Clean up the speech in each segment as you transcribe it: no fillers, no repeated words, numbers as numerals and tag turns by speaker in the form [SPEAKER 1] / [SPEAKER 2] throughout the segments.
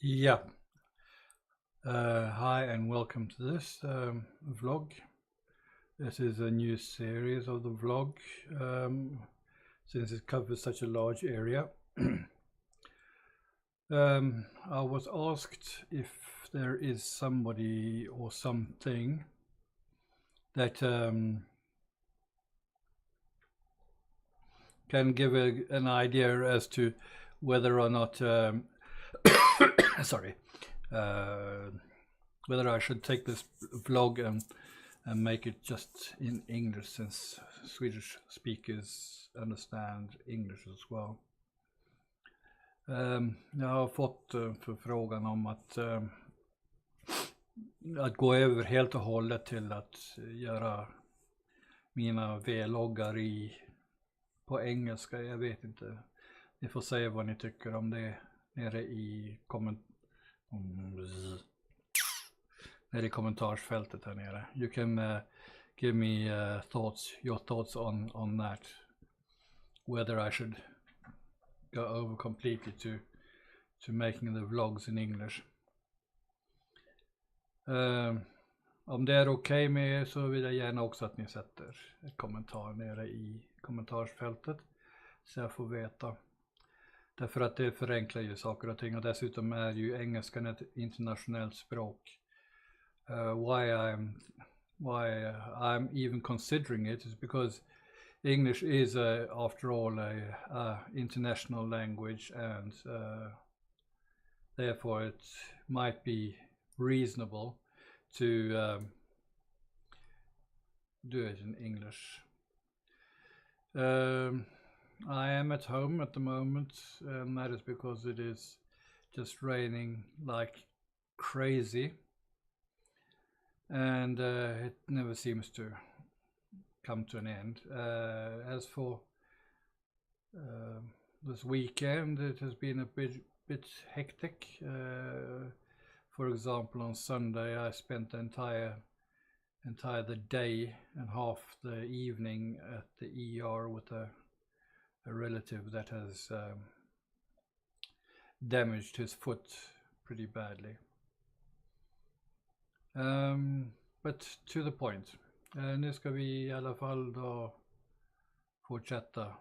[SPEAKER 1] Yeah. Hi and welcome to this vlog. This is a new series of the vlog since it covers such a large area. I was asked if there is somebody or something that can give an idea as to whether or not sorry, whether I should take this vlog and make it just in English, since Swedish speakers understand English as well. Jag har fått förfrågan om att gå över helt och hållet till att göra mina vloggar på engelska. Jag vet inte. Ni får säga vad ni tycker om det nere i kommentarsfältet här nere. You can give me your thoughts on that, whether I should go over completely to making the vlogs in English. Om det är okej med er så vill jag gärna också att ni sätter ett kommentar nere i kommentarsfältet så jag får veta. Därför att det förenklar ju saker och ting, och dessutom är ju engelskan ett internationellt språk. Why I'm even considering it is because English is after all a international language, and therefore it might be reasonable to do it in English. I am at home at the moment, and that is because it is just raining like crazy, and it never seems to come to an end. As for this weekend, it has been a bit hectic. For example, on Sunday I spent the entire day and half the evening at the ER with a relative that has damaged his foot pretty badly. But to the point. Nu ska vi i alla fall då fortsätta.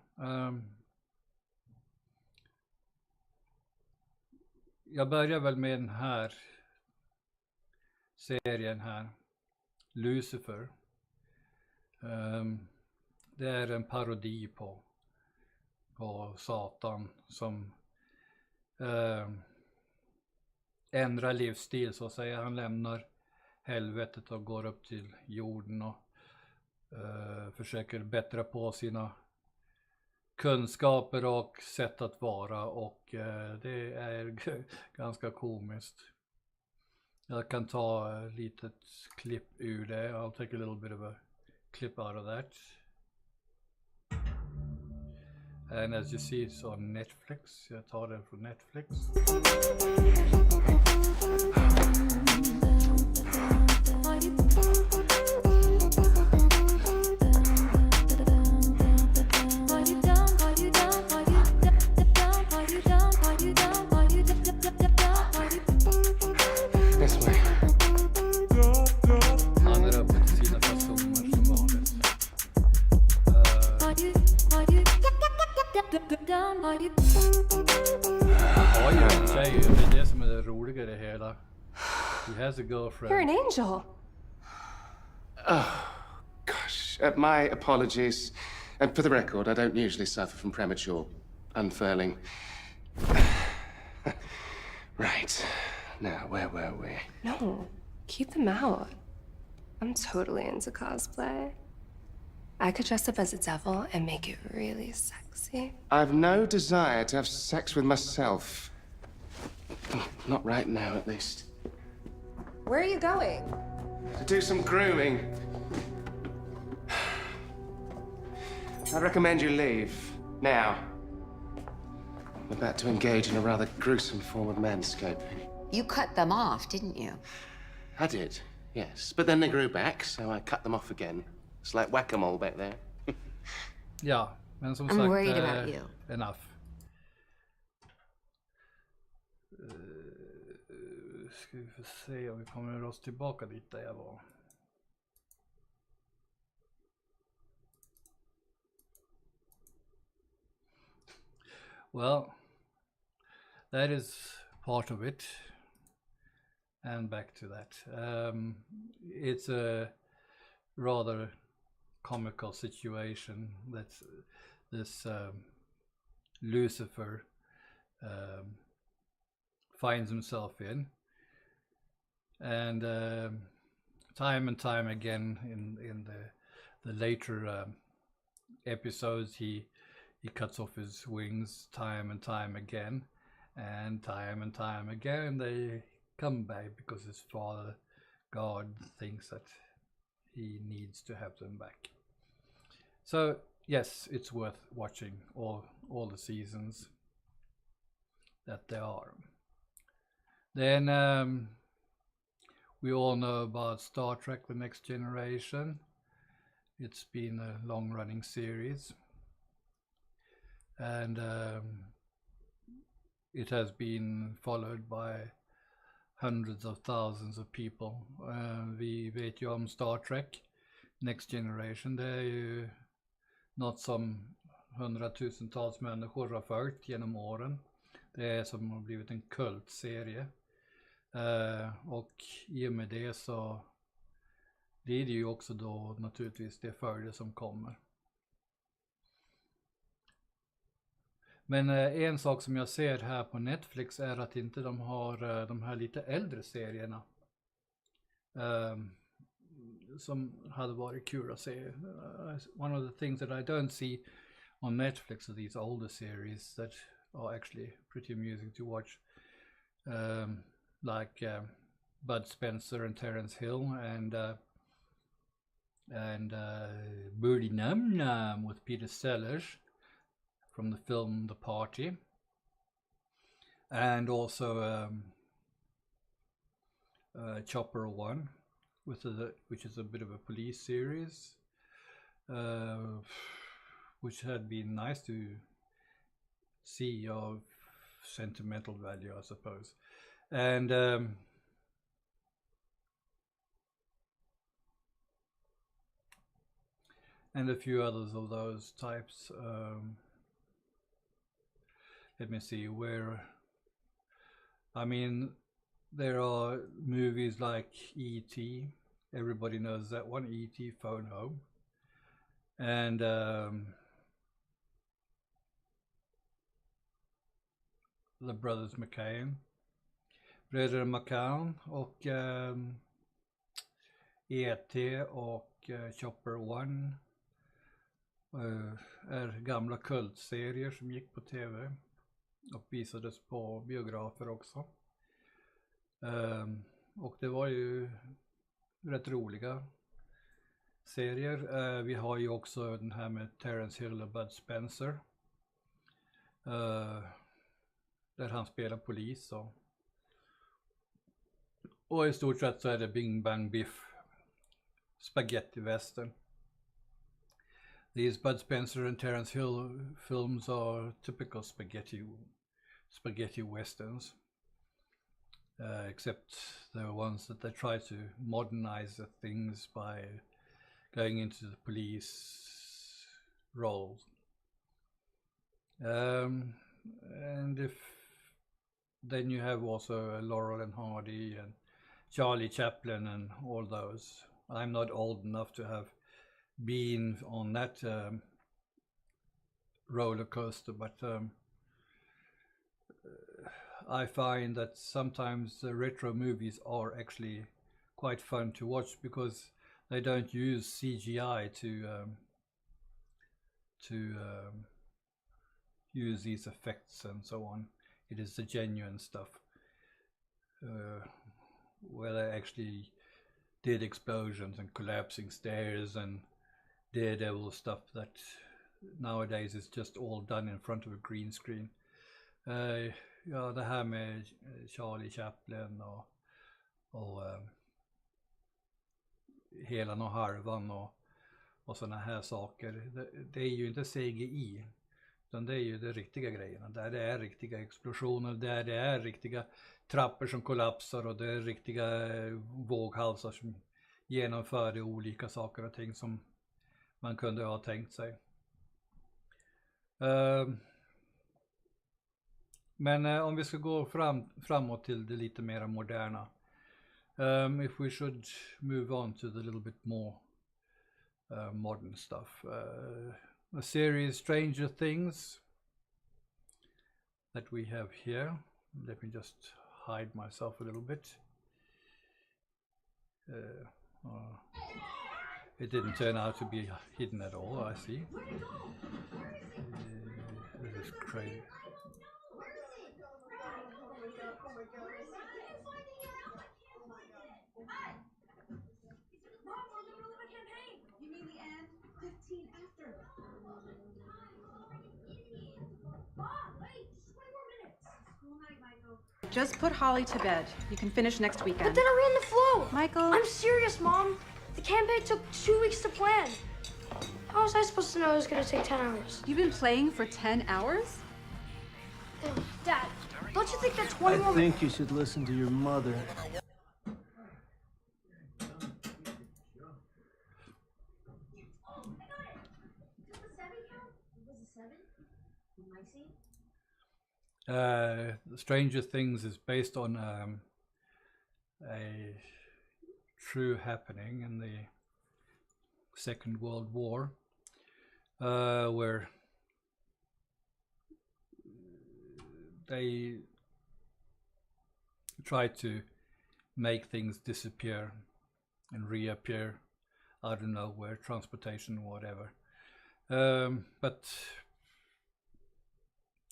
[SPEAKER 1] Jag börjar väl med den här serien här, Lucifer. Det är en parodi på Satan som ändrar livsstil så att säga. Han lämnar helvetet och går upp till jorden och försöker bättra på sina kunskaper och sätt att vara, och det är ganska komiskt. Jag kan ta ett litet klipp ur det. I'll take a little bit of a clip out of that. And as you see, it's on Netflix. Jag tar den från Netflix. Han är uppe till sina personer som vanligt. Han har ju en tjej, det är det som är det roliga i det hela. He has a girlfriend.
[SPEAKER 2] You're an angel.
[SPEAKER 3] Oh, gosh. My apologies. And for the record, I don't usually suffer from premature unfurling. Right. Now, where were we?
[SPEAKER 2] No, keep them out. I'm totally into cosplay. I could dress up as a devil and make it really sexy.
[SPEAKER 3] I've no desire to have sex with myself. Not right now, at least.
[SPEAKER 2] Where are you going?
[SPEAKER 3] To do some grooming. I recommend you leave. Now. I'm about to engage in a rather gruesome form of manscaping.
[SPEAKER 4] You cut them off, didn't you?
[SPEAKER 3] I did, yes. But then they grew back, so I cut them off again. It's like whack-a-mole back there.
[SPEAKER 1] Ja, men som
[SPEAKER 4] I'm
[SPEAKER 1] sagt,
[SPEAKER 4] worried about you.
[SPEAKER 1] enough. Ska vi få se om vi kommer oss tillbaka dit där jag var. Well, that is part of it. And back to that. It's a rather comical situation that this Lucifer finds himself in. And time and time again in the later episodes, he cuts off his wings time and time again, and time again they come back because his father God thinks that he needs to have them back. So yes, it's worth watching all the seasons that there are. Then we all know about Star Trek: The Next Generation. It's been a long-running series, and it has been followed by hundreds of thousands of people. Vi vet ju om Star Trek Next Generation. Det är ju något som hundratusentals människor har följt genom åren. Det är som har blivit en kultserie. Och i och med det så blir det ju också då naturligtvis det följder som kommer. Men en sak som jag ser här på Netflix är att inte de har de här lite äldre serierna som hade varit kul att se. One of the things that I don't see on Netflix are these older series that are actually pretty amusing to watch, like Bud Spencer and Terence Hill and Birdie Num Num with Peter Sellers from the film The Party, and also Chopper 1, which is a bit of a police series, which had been nice to see, of sentimental value, I suppose. And a few others of those types. Let me see where. I mean, there are movies like E.T. Everybody knows that one, E.T. Phone Home. And The Brothers McCain. Bröder McCown och E.T. och Chopper 1 är gamla kultserier som gick på tv och visades på biografer också. Och det var ju rätt roliga serier. Vi har ju också den här med Terence Hill och Bud Spencer, där han spelar polis och i stort sett så är det Bing Bang Biff, spaghetti western. These Bud Spencer and Terence Hill films are typical spaghetti westerns, except they're ones that they try to modernize the things by going into the police roles. And then you have also Laurel and Hardy Charlie Chaplin and all those. I'm not old enough to have been on that roller coaster, but I find that sometimes retro movies are actually quite fun to watch because they don't use CGI to use these effects and so on. It is the genuine stuff where they actually did explosions and collapsing stairs and daredevil stuff that nowadays is just all done in front of a green screen. Ja, det här med Charlie Chaplin och Helan och Harvan och såna här saker. Det är ju inte CGI, utan det är ju de riktiga grejerna. Där det är riktiga explosioner, där det är riktiga trappor som kollapsar och det är riktiga våghalsar som genomför olika saker och ting som man kunde ha tänkt sig. Men om vi ska gå framåt till det lite mer moderna. If we should move on to the little bit more modern stuff. The series Stranger Things that we have here. Let me just hide myself a little bit. It didn't turn out to be hidden at all, I see. This is crazy.
[SPEAKER 5] Just put Holly to bed. You can finish next weekend.
[SPEAKER 6] But then I ran the flow.
[SPEAKER 5] Michael.
[SPEAKER 6] I'm serious, Mom. The campaign took 2 weeks to plan. How was I supposed to know it was going to take 10 hours?
[SPEAKER 5] You've been playing for 10 hours?
[SPEAKER 6] Dad, don't you think that 20 more...
[SPEAKER 7] I think you should listen to your mother.
[SPEAKER 1] Stranger Things is based on a true happening in the Second World War, where they tried to make things disappear and reappear out of nowhere, transportation, whatever. But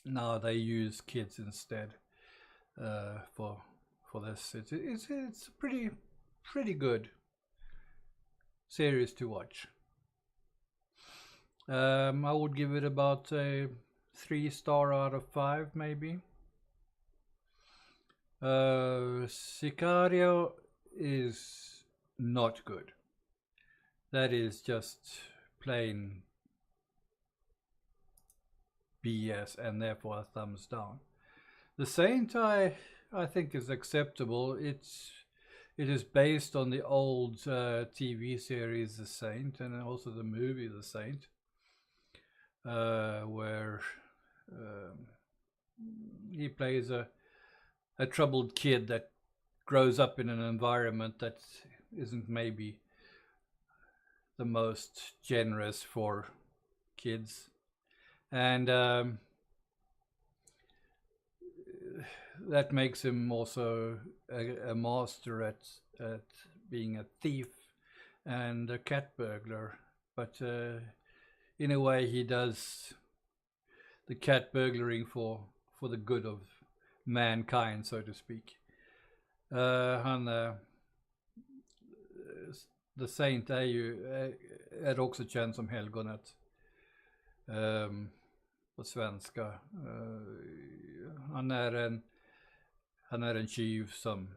[SPEAKER 1] now they use kids instead for this. It's pretty good series to watch. I would give it about a 3-star out of 5 maybe. Sicario is not good. That is just plain BS and therefore a thumbs down. The Saint I think is acceptable. It is based on the old TV series The Saint and also the movie The Saint, where he plays a troubled kid that grows up in an environment that isn't maybe the most generous for kids. And that makes him also a master at being a thief and a cat burglar. But in a way he does the cat burglaring for the good of mankind, so to speak. The Saint är också känd som helgonet på svenska. Han är en tjuv som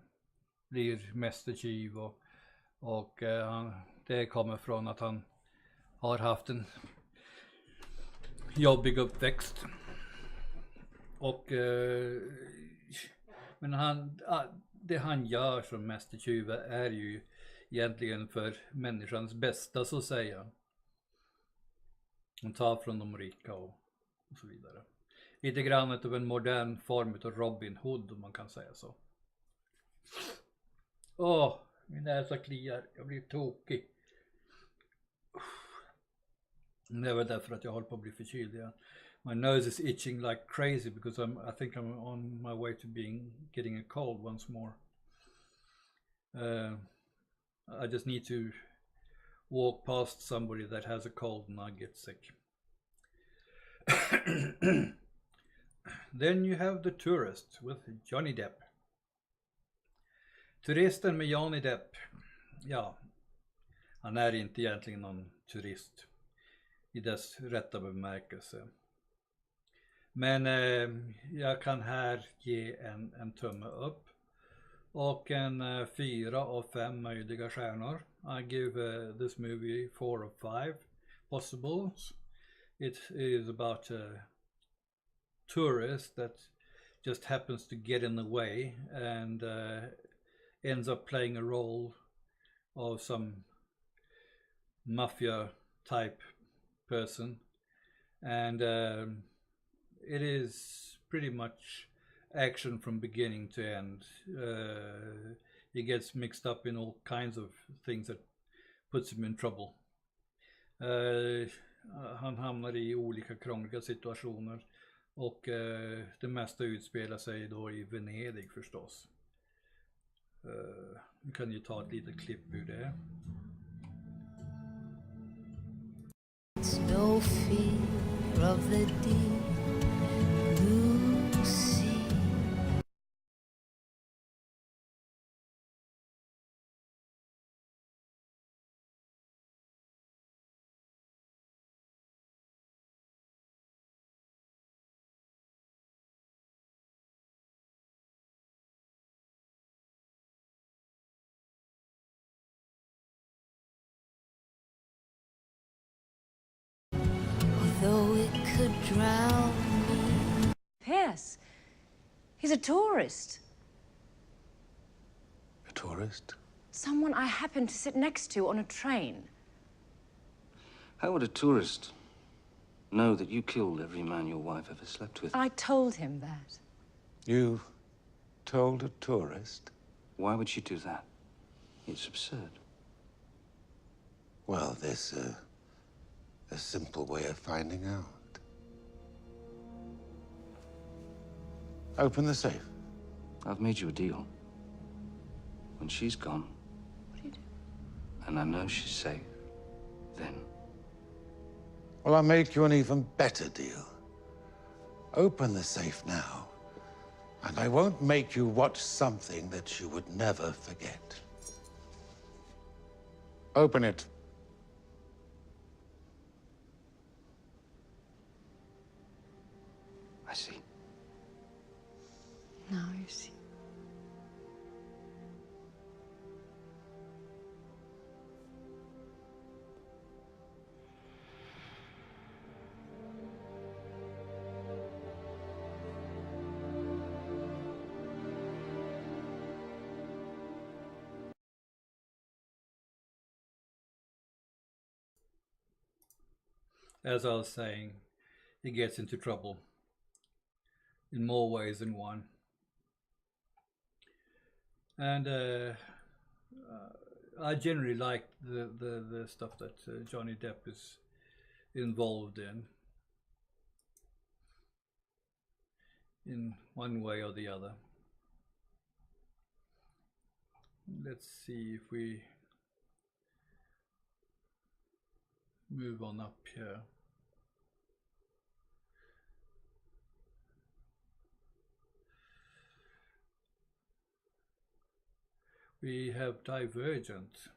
[SPEAKER 1] blir mästertjuv och det kommer från att han har haft en jobbig uppväxt. Och men det han gör som mästertjuv är ju egentligen för människans bästa, så att säga. Han tar från de rika och så vidare. Lite grann av en modern form av Robin Hood, om man kan säga så. Åh, min näsa kliar. Jag blir tokig. Det är väl därför att jag håller på att bli förkyld igen. My nose is itching like crazy because I think I'm on my way to getting a cold once more. I just need to walk past somebody that has a cold and I get sick. Then you have The Tourist with Johnny Depp. Turisten med Johnny Depp. Ja, han är inte egentligen någon turist i dess rätta bemärkelse. Men jag kan här ge en tumme upp och en 4 av 5 möjliga stjärnor. I give this movie 4 of 5 possibles. It is about a tourist that just happens to get in the way and ends up playing a role of some mafia type person, and it is pretty much action from beginning to end. He gets mixed up in all kinds of things that puts him in trouble. Han hamnar i olika krångliga situationer och det mesta utspelar sig då i Venedig förstås. Nu kan ju ta ett litet klipp ur det.
[SPEAKER 8] No fear of the deep blue sea. Though it could drown me.
[SPEAKER 9] Pierce, he's a tourist.
[SPEAKER 10] A tourist?
[SPEAKER 9] Someone I happened to sit next to on a train.
[SPEAKER 10] How would a tourist know that you killed every man your wife ever slept with?
[SPEAKER 9] I told him that.
[SPEAKER 10] You told a tourist? Why would she do that? It's absurd.
[SPEAKER 11] Well, there's a simple way of finding out. Open the safe.
[SPEAKER 10] I've made you a deal. When she's gone,
[SPEAKER 9] What do you do?
[SPEAKER 10] and I know she's safe, then
[SPEAKER 11] Well, I'll make you an even better deal. Open the safe now, and I won't make you watch something that you would never forget. Open it.
[SPEAKER 10] I see.
[SPEAKER 9] Now you see.
[SPEAKER 1] As I was saying, he gets into trouble in more ways than one. And I generally like the stuff that Johnny Depp is involved in one way or the other. Let's see if we move on up here. We have Divergent.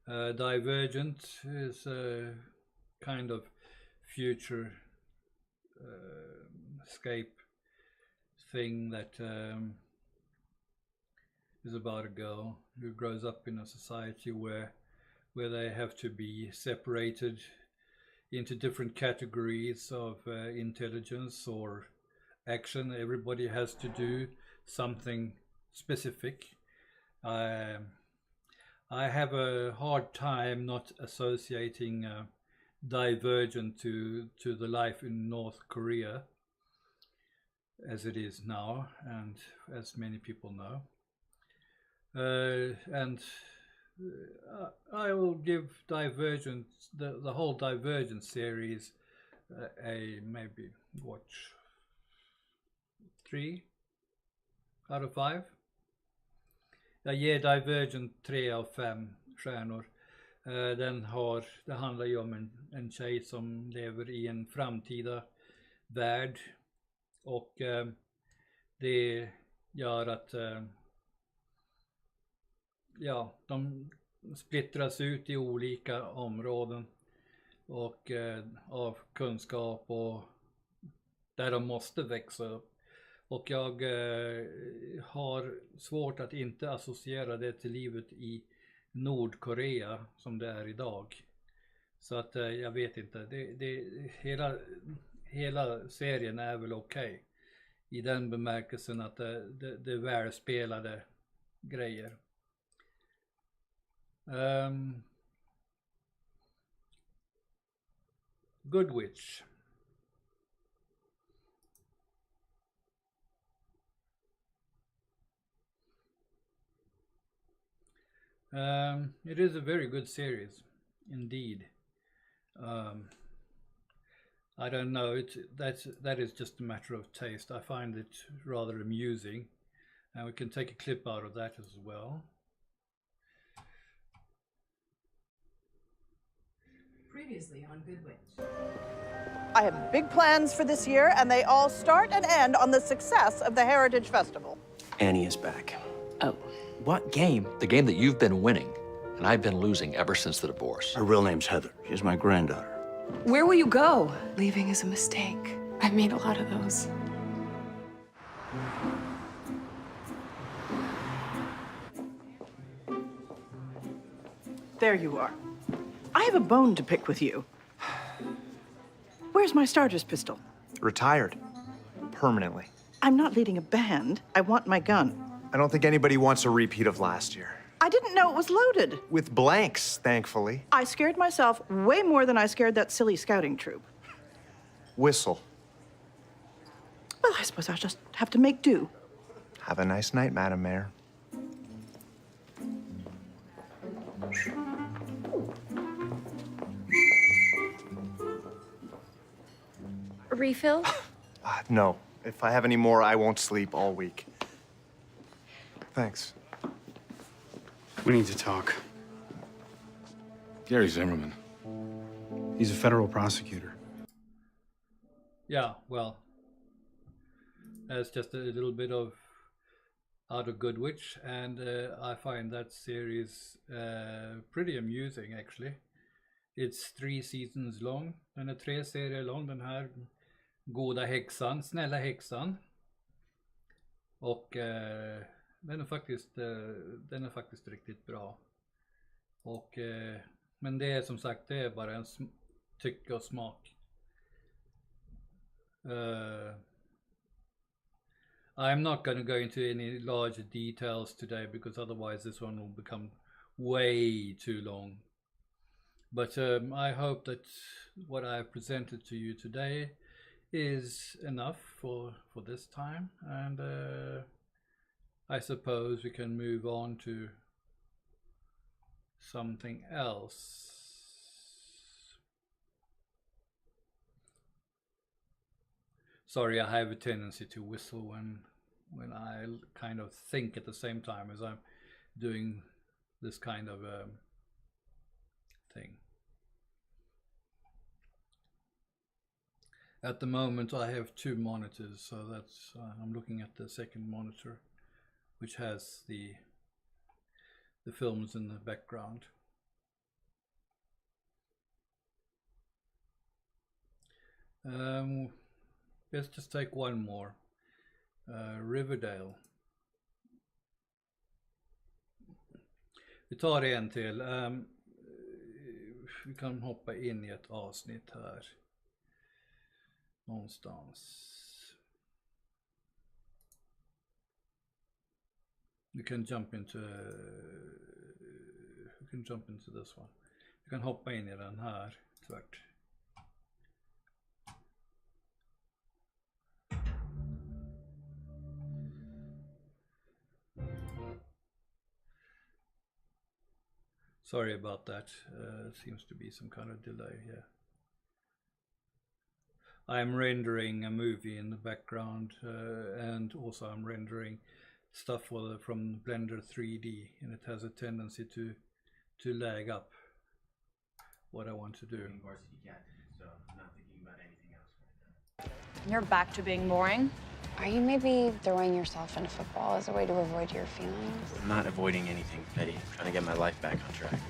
[SPEAKER 1] Divergent is a kind of future escape thing that is about a girl who grows up in a society where they have to be separated into different categories of intelligence or action. Everybody has to do something specific. I have a hard time not associating Divergent to the life in North Korea. as it is now, and as many people know. And I will give Divergent, the whole Divergent series, a maybe watch 3 out of 5. Jag ger Divergent 3 av 5 stjärnor. Det handlar ju om en tjej som lever i en framtida värld, och det gör att de splittras ut i olika områden och av kunskap, och där de måste växa upp. Och jag har svårt att inte associera det till livet i Nordkorea som det är idag. Så att jag vet inte, hela serien är väl okej. I den bemärkelsen att det är välspelade grejer. Good Witch. It is a very good series, indeed. I don't know. That is just a matter of taste. I find it rather amusing, and we can take a clip out of that as well.
[SPEAKER 12] Previously on Good Witch. I have big plans for this year, and they all start and end on the success of the Heritage Festival.
[SPEAKER 13] Annie is back.
[SPEAKER 12] Oh.
[SPEAKER 13] What game? The game that you've been winning, and I've been losing ever since the divorce.
[SPEAKER 10] Her real name's Heather. She's my granddaughter.
[SPEAKER 2] Where will you go? Leaving is a mistake. I've made a lot of those.
[SPEAKER 12] There you are. I have a bone to pick with you. Where's my starter's pistol?
[SPEAKER 14] Retired. Permanently.
[SPEAKER 12] I'm not leading a band. I want my gun.
[SPEAKER 14] I don't think anybody wants a repeat of last year.
[SPEAKER 12] I didn't know it was loaded.
[SPEAKER 14] With blanks, thankfully.
[SPEAKER 12] I scared myself way more than I scared that silly scouting troop.
[SPEAKER 14] Whistle.
[SPEAKER 12] Well, I suppose I'll just have to make do.
[SPEAKER 14] Have a nice night, Madam Mayor.
[SPEAKER 2] Refill?
[SPEAKER 14] No. If I have any more, I won't sleep all week. Thanks.
[SPEAKER 15] We need to talk.
[SPEAKER 16] Gary Zimmerman.
[SPEAKER 15] He's a federal prosecutor.
[SPEAKER 1] Yeah, well, that's just a little bit of out of Good Witch, and I find that series pretty amusing actually. It's 3 seasons long. Den är 3 serier lång, den här goda häxan, snälla häxan. Och den är faktiskt riktigt bra. Och men det är som sagt, det är bara en tycke och smak. I'm not going to go into any larger details today, because otherwise this one will become way too long. But I hope that what I have presented to you today is enough for this time, and I suppose we can move on to something else. Sorry, I have a tendency to whistle when I kind of think at the same time as I'm doing this kind of thing. At the moment I have 2 monitors, so that's I'm looking at the second monitor, which has the films in the background. Let's just take one more. Riverdale. Vi tar en till. Vi kan hoppa in i ett avsnitt här. Någonstans. We can jump into this one. Vi kan hoppa in i den här tvärt. Sorry about that. Seems to be some kind of delay here. I'm rendering a movie in the background, and also I'm rendering stuff from Blender 3D, and it has a tendency to lag up what I want to do.
[SPEAKER 9] You're back to being boring.
[SPEAKER 16] Are you maybe throwing yourself into football as a way to avoid your feelings?
[SPEAKER 17] I'm not avoiding anything, Betty. I'm trying to get my life back on track.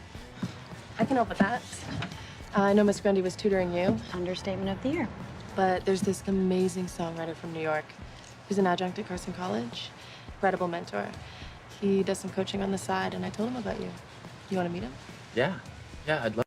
[SPEAKER 18] I can help with that. I know Miss Grundy was tutoring you.
[SPEAKER 9] Understatement of the year.
[SPEAKER 18] But there's this amazing songwriter from New York who's an adjunct at Carson College. Incredible mentor. He does some coaching on the side, and I told him about you. You want to meet him?
[SPEAKER 17] Yeah, I'd love.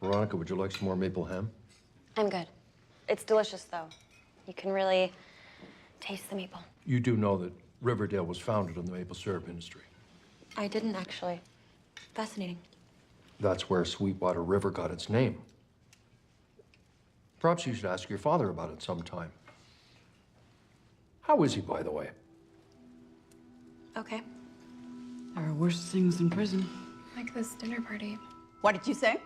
[SPEAKER 19] Veronica, would you like some more maple ham?
[SPEAKER 16] I'm good. It's delicious, though. You can really taste the maple.
[SPEAKER 19] You do know that Riverdale was founded on the maple syrup industry.
[SPEAKER 16] I didn't, actually. Fascinating.
[SPEAKER 19] That's where Sweetwater River got its name. Perhaps you should ask your father about it sometime. How is he, by the way?
[SPEAKER 16] Okay.
[SPEAKER 9] There are worse things in prison.
[SPEAKER 2] Like this dinner party.
[SPEAKER 5] What did you say?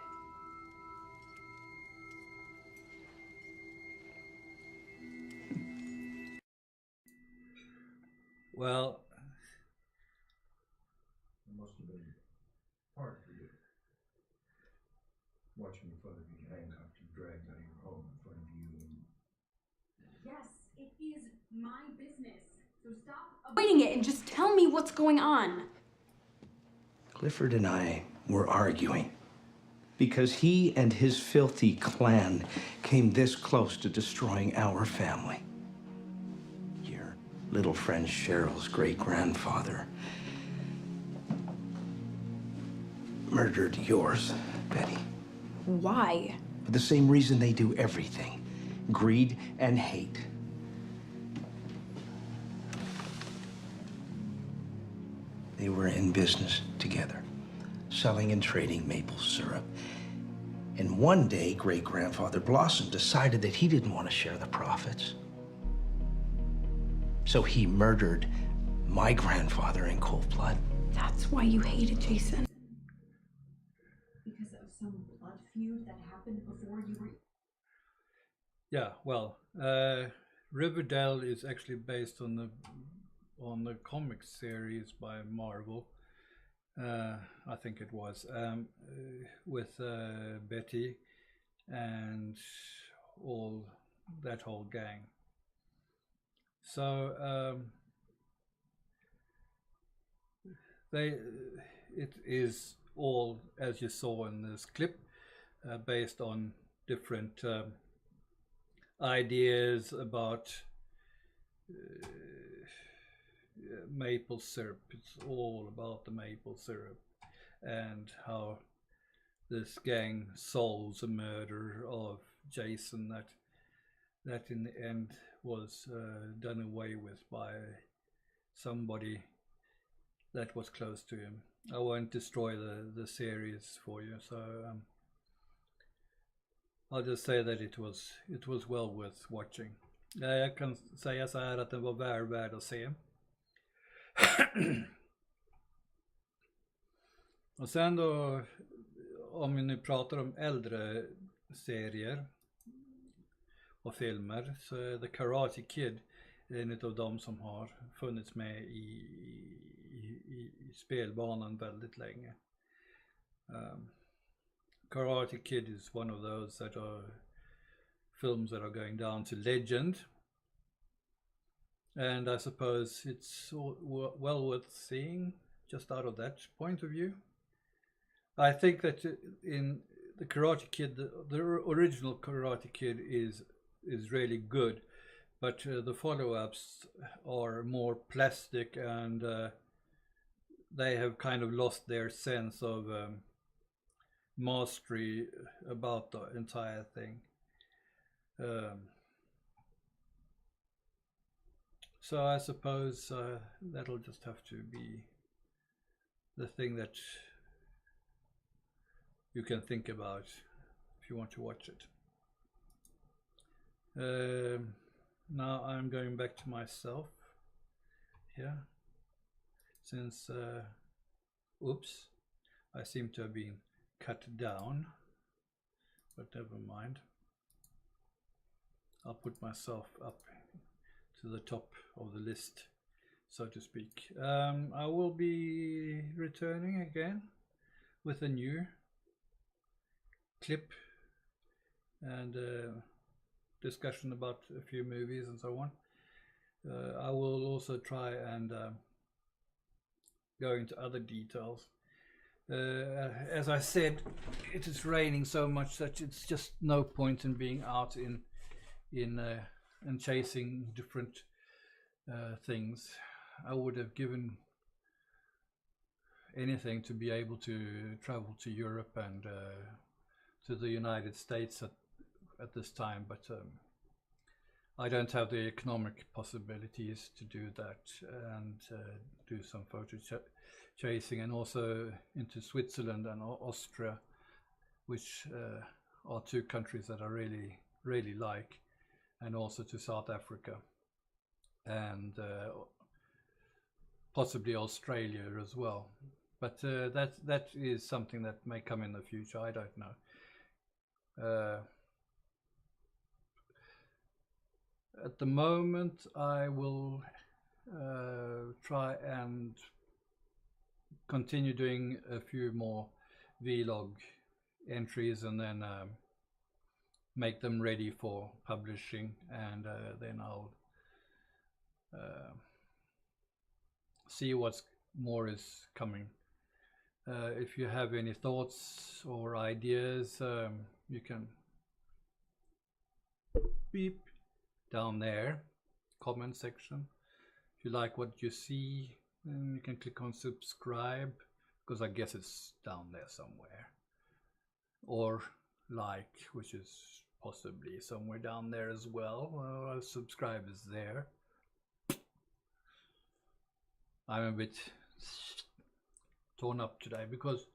[SPEAKER 1] Well,
[SPEAKER 19] It must have been hard for you. Watching your father be handcuffed and dragged out of your home in front of you and...
[SPEAKER 5] Yes, it is my business. So stop avoiding it and just tell me what's going on.
[SPEAKER 20] Clifford and I were arguing because he and his filthy clan came this close to destroying our family. Your little friend Cheryl's great-grandfather murdered yours, Betty.
[SPEAKER 5] Why?
[SPEAKER 20] For the same reason they do everything: greed and hate. They were in business together, selling and trading maple syrup. And one day, great-grandfather Blossom decided that he didn't want to share the profits. So he murdered my grandfather in cold blood.
[SPEAKER 5] That's why you hated Jason. Because of some blood feud that happened before you were...
[SPEAKER 1] yeah, well, Riverdale is actually based on the comic series by Marvel. I think it was, with Betty and that whole gang. So it is all, as you saw in this clip, based on different ideas about maple syrup. It's all about the maple syrup and how this gang solves a murder of Jason that in the end was done away with by somebody that was close to him. I won't destroy the series for you, so I'll just say that it was well worth watching. Jag kan säga så här att den var väl värd att se. Och sen då, om vi nu pratar om äldre serier och filmer, så är The Karate Kid en av dem som har funnits med i spelbanan väldigt länge. Karate Kid is one of those that are films that are going down to legend. And I suppose it's well worth seeing just out of that point of view. I think that in the Karate Kid, the original Karate Kid is really good, but the follow-ups are more plastic and they have kind of lost their sense of mastery about the entire thing. So I suppose that'll just have to be the thing that you can think about if you want to watch it. Now I'm going back to myself here, since oops, I seem to have been cut down, but never mind. I'll put myself up to the top of the list, so to speak. I will be returning again with a new clip and discussion about a few movies and so on. I will also try and go into other details. As I said, it is raining so much that it's just no point in being out in and chasing different things. I would have given anything to be able to travel to Europe and to the United States at this time, but I don't have the economic possibilities to do that and do some photo chasing, and also into Switzerland and Austria, which are two countries that I really like, and also to South Africa and possibly Australia as well. But that is something that may come in the future. I don't know. At the moment, I will try and continue doing a few more Vlogg entries and then make them ready for publishing, and then I'll see what's more is coming. If you have any thoughts or ideas, you can beep down there, comment section. If you like what you see, then you can click on subscribe, because I guess it's down there somewhere, or like, which is possibly somewhere down there as well. Subscribe is there. I'm a bit torn up today because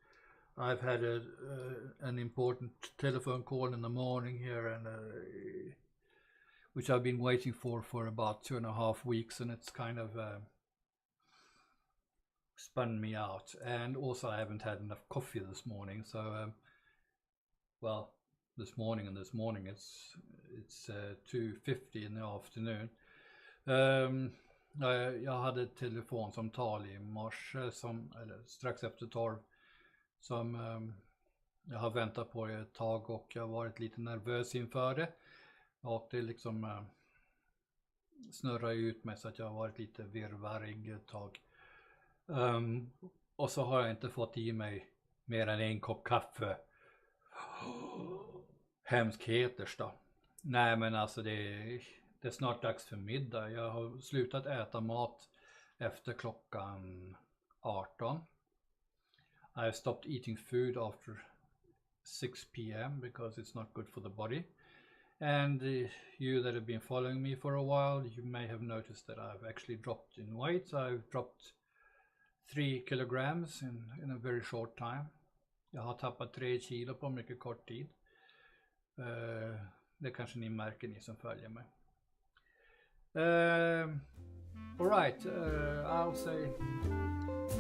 [SPEAKER 1] I've had an important telephone call in the morning here, and which I've been waiting for about 2.5 weeks, and it's kind of spun me out. And also I haven't had enough coffee this morning, so well, this morning it's 2:50 in the afternoon. Jag hade ett telefonsamtal i morse, eller strax efter 12, som jag har väntat på ett tag, och jag har varit lite nervös inför det. Och det liksom snurrar ut mig så att jag har varit lite virrvarrig ett tag. Och så har jag inte fått i mig mer än en kopp kaffe. Hemskheters då. Nej, men alltså det är snart dags för middag. Jag har slutat äta mat efter klockan 18. I've stopped eating food after 6 p.m. because it's not good for the body. And you that have been following me for a while, you may have noticed that I've actually dropped in weight. I've dropped 3 kilograms in a very short time. Jag har tappat 3 kilo på mycket kort tid. Det kanske ni märker, ni som följer mig. All right, I'll say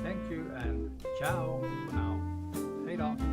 [SPEAKER 1] thank you and ciao for now. Hej då.